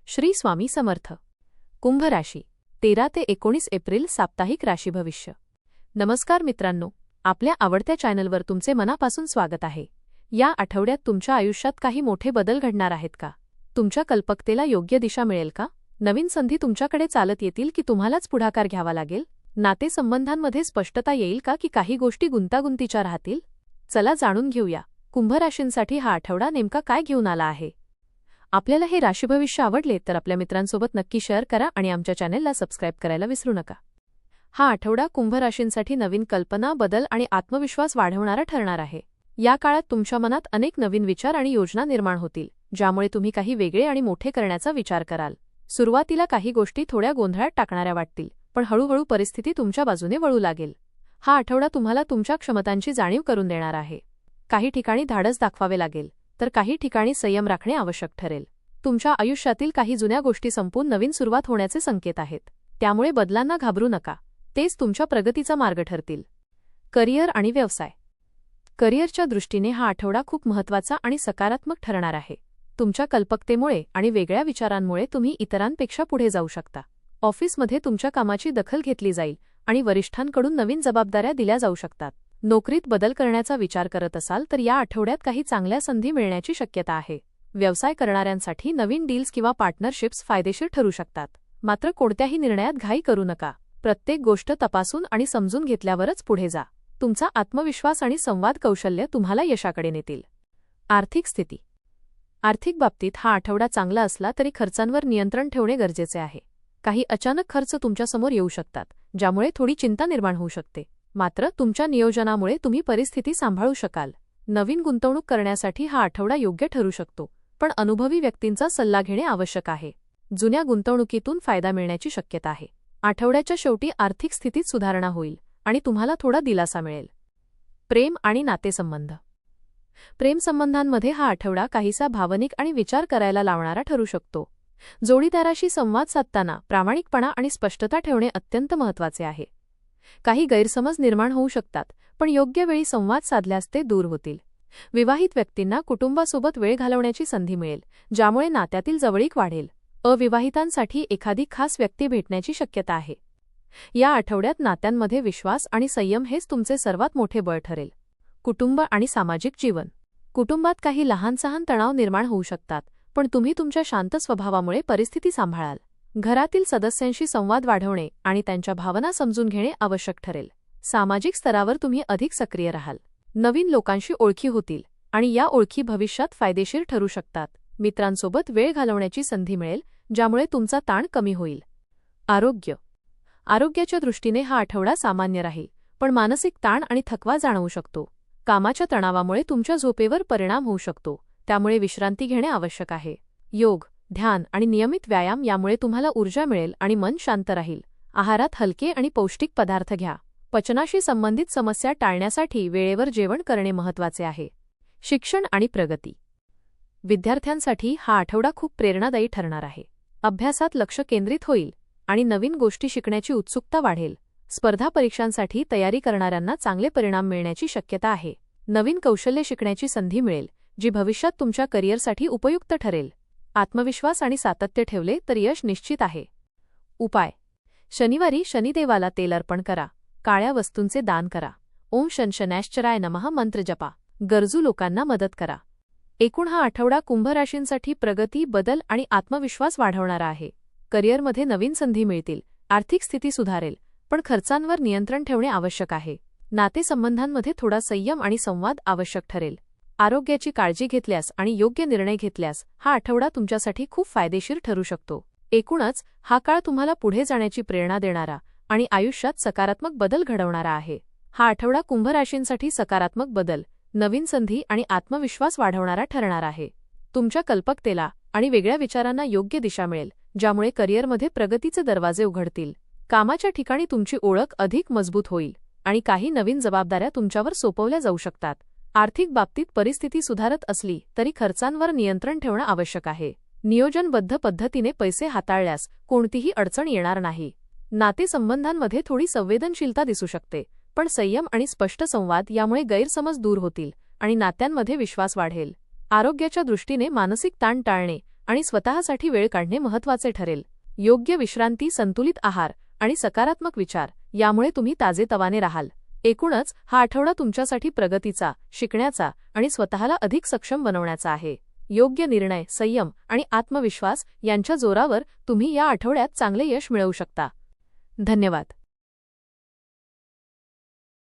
श्री स्वामी समर्थ. कुंभ राशी 13 ते 19 एप्रिल साप्ताहिक राशी भविष्य. नमस्कार मित्रांनो, आपल्या आवडत्या चॅनलवर तुमचे मनापासून स्वागत आहे. या आठवड्यात तुमच्या आयुष्यात काही मोठे बदल घडणार आहेत का? तुमच्या कल्पकतेला योग्य दिशा मिळेल का? नवीन संधी तुमच्याकडे चालत येतील की तुम्हालाच पुढाकार घ्यावा लागेल? नातेसंबंधांमध्ये स्पष्टता येईल का की काही गोष्टी गुंतागुंतीच्या राहतील? चला जाणून घेऊया, कुंभ राशींसाठी हा आठवडा नेमका काय घेऊन आला आहे. आपल्याला हे राशीभविष्य आवडले तर आपल्या मित्रांसोबत नक्की शेअर करा आणि आमच्या चॅनेलला सबस्क्राईब करायला विसरू नका. हा आठवडा कुंभ राशींसाठी नवीन कल्पना, बदल आणि आत्मविश्वास वाढवणारा ठरणार आहे. या काळात तुमच्या मनात अनेक नवीन विचार आणि योजना निर्माण होतील, ज्यामुळे तुम्ही काही वेगळे आणि मोठे करण्याचा विचार कराल. सुरुवातीला काही गोष्टी थोड्या गोंधळात टाकणाऱ्या वाटतील, पण हळूहळू परिस्थिती तुमच्या बाजूने वळू लागेल. हा आठवडा तुम्हाला तुमच्या क्षमतांची जाणीव करून देणार आहे. काही ठिकाणी धाडस दाखवावे लागेल, तर काही ठिकाणी संयम राखणे आवश्यक ठरेल. तुमच्या आयुष्यातील काही जुन्या गोष्टी संपून नवीन सुरुवात होण्याचे संकेत आहेत, त्यामुळे बदलांना घाबरू नका. तेच तुमच्या प्रगतीचा मार्ग ठरतील. करिअर आणि व्यवसाय. करिअरच्या दृष्टीने हा आठवडा खूप महत्त्वाचा आणि सकारात्मक ठरणार आहे. तुमच्या कल्पकतेमुळे आणि वेगळ्या विचारांमुळे तुम्ही इतरांपेक्षा पुढे जाऊ शकता. ऑफिसमध्ये तुमच्या कामाची दखल घेतली जाईल आणि वरिष्ठांकडून नवीन जबाबदाऱ्या दिल्या जाऊ शकतात. नोकरीत बदल करण्याचा विचार करत असाल तर या आठवड्यात काही चांगल्या संधी मिळण्याची शक्यता आहे. व्यवसाय करणाऱ्यांसाठी नवीन डील्स किंवा पार्टनरशिप्स फायदेशीर ठरू शकतात. मात्र कोणत्याही निर्णयात घाई करू नका. प्रत्येक गोष्ट तपासून आणि समजून घेतल्यावरच पुढे जा. तुमचा आत्मविश्वास आणि संवाद कौशल्य तुम्हाला यशाकडे नेतील. आर्थिक स्थिती. आर्थिक बाबतीत हा आठवडा चांगला असला तरी खर्चांवर नियंत्रण ठेवणे गरजेचे आहे. काही अचानक खर्च तुमच्यासमोर येऊ शकतात, ज्यामुळे थोडी चिंता निर्माण होऊ शकते. मात्र तुमच्या नियोजनामुळे तुम्ही परिस्थिती सांभाळू शकाल. नवीन गुंतवणूक करण्यासाठी हा आठवडा योग्य ठरू शकतो, पण अनुभवी व्यक्तींचा सल्ला घेणे आवश्यक आहे. जुन्या गुंतवणुकीतून फायदा मिळण्याची शक्यता आहे. आठवड्याच्या शेवटी आर्थिक स्थितीत सुधारणा होईल आणि तुम्हाला थोडा दिलासा मिळेल. प्रेम आणि नातेसंबंध. प्रेमसंबंधांमध्ये हा आठवडा काहीसा भावनिक आणि विचार करायला लावणारा ठरू शकतो. जोडीदाराशी संवाद साधताना प्रामाणिकपणा आणि स्पष्टता ठेवणे अत्यंत महत्त्वाचे आहे. काही गैरसमज निर्माण होऊ शकतात, पण योग्य वेळी संवाद साधल्यास ते दूर होतील. विवाहित व्यक्तींना कुटुंबासोबत वेळ घालवण्याची संधी मिळेल, ज्यामुळे नात्यातील जवळीक वाढेल. अविवाहितांसाठी एखादी खास व्यक्ती भेटण्याची शक्यता आहे. या आठवड्यात नात्यांमध्ये विश्वास आणि संयम हेच तुमचे सर्वात मोठे बळ ठरेल. कुटुंब आणि सामाजिक जीवन. कुटुंबात काही लहान-सहान तणाव निर्माण होऊ शकतात, पण तुम्ही तुमच्या शांत स्वभावामुळे परिस्थिती सांभाळाल. घरातील सदस्यांशी संवाद वाढवणे आणि त्यांच्या भावना समजून घेणे आवश्यक ठरेल. सामाजिक स्तरावर तुम्ही अधिक सक्रिय राहाल. नवीन लोकांशी ओळखी होतील आणि या ओळखी भविष्यात फायदेशीर ठरू शकतात. मित्रांसोबत वेळ घालवण्याची संधी मिळेल, ज्यामुळे तुमचा ताण कमी होईल. आरोग्य. आरोग्याच्या दृष्टीने हा आठवडा सामान्य राहील, पण मानसिक ताण आणि थकवा जाणवू शकतो. कामाच्या तणावामुळे तुमच्या झोपेवर परिणाम होऊ शकतो, त्यामुळे विश्रांती घेणे आवश्यक आहे. योग, ध्यान आणि नियमित व्यायाम यामुळे तुम्हाला ऊर्जा मिळेल आणि मन शांत राहील. आहारात हलके आणि पौष्टिक पदार्थ घ्या. पचनाशी संबंधित समस्या टाळण्यासाठी वेळेवर जेवण करणे महत्त्वाचे आहे. शिक्षण आणि प्रगती. विद्यार्थ्यांसाठी हा आठवडा खूप प्रेरणादायी ठरणार आहे. अभ्यासात लक्ष केंद्रित होईल आणि नवीन गोष्टी शिकण्याची उत्सुकता वाढेल. स्पर्धा परीक्षांसाठी तयारी करणाऱ्यांना चांगले परिणाम मिळण्याची शक्यता आहे. नवीन कौशल्य शिकण्याची संधी मिळेल, जी भविष्यात तुमच्या करिअरसाठी उपयुक्त ठरेल. आत्मविश्वास आणि सातत्य ठेवले तर यश निश्चित आहे. उपाय. शनिवारी शनिदेवाला तेल अर्पण करा. काळ्या वस्तूंचे दान करा. ओम शनशनैश्चराय नमः मंत्र जपा. गरजू लोकांना मदत करा. एकूण हा आठवडा कुंभ राशींसाठी प्रगती, बदल आणि आत्मविश्वास वाढवणारा आहे. करिअरमध्ये नवीन संधी मिळतील, आर्थिक स्थिती सुधारेल, पण खर्चांवर नियंत्रण ठेवणे आवश्यक आहे. नातेसंबंधांमध्ये थोडा संयम आणि संवाद आवश्यक ठरेल. आरोग्याची काळजी घेतल्यास आणि योग्य निर्णय घेतल्यास हा आठवडा तुमच्यासाठी खूप फायदेशीर ठरू शकतो. एकूणच हा काळ तुम्हाला पुढे जाण्याची प्रेरणा देणारा आणि आयुष्यात सकारात्मक बदल घडवणारा आहे. हा आठवडा कुंभ राशींसाठी सकारात्मक बदल, नवीन संधी आणि आत्मविश्वास वाढवणारा ठरणार आहे. तुमच्या कल्पकतेला आणि वेगळ्या विचारांना योग्य दिशा मिळेल, ज्यामुळे करिअरमध्ये प्रगतीचे दरवाजे उघडतील. कामाच्या ठिकाणी तुमची ओळख अधिक मजबूत होईल आणि काही नवीन जबाबदाऱ्या तुमच्यावर सोपवल्या जाऊ शकतात. आर्थिक बाबतीत परिस्थिती सुधारत असली तरी खर्चांवर नियंत्रण ठेवणे आवश्यक आहे. नियोजनबद्ध पद्धतीने पैसे हाताळल्यास कोणतीही अडचण येणार नाही. नातेसंबंधांमध्ये थोडी संवेदनशीलता दिसू शकते, पण संयम आणि स्पष्ट संवाद यामुळे गैरसमज दूर होतील आणि नात्यांमध्ये विश्वास वाढेल. आरोग्याच्या दृष्टीने मानसिक ताण टाळणे आणि स्वतःसाठी वेळ काढणे महत्त्वाचे ठरेल. योग्य विश्रांती, संतुलित आहार आणि सकारात्मक विचार यामुळे तुम्ही ताजेतवाने राहाल. एकूणच हा आठवडा तुमच्यासाठी प्रगतीचा, शिकण्याचा आणि स्वतःला अधिक सक्षम बनवण्याचा आहे. योग्य निर्णय, संयम आणि आत्मविश्वास यांच्या जोरावर तुम्ही या आठवड्यात चांगले यश मिळवू शकता. धन्यवाद.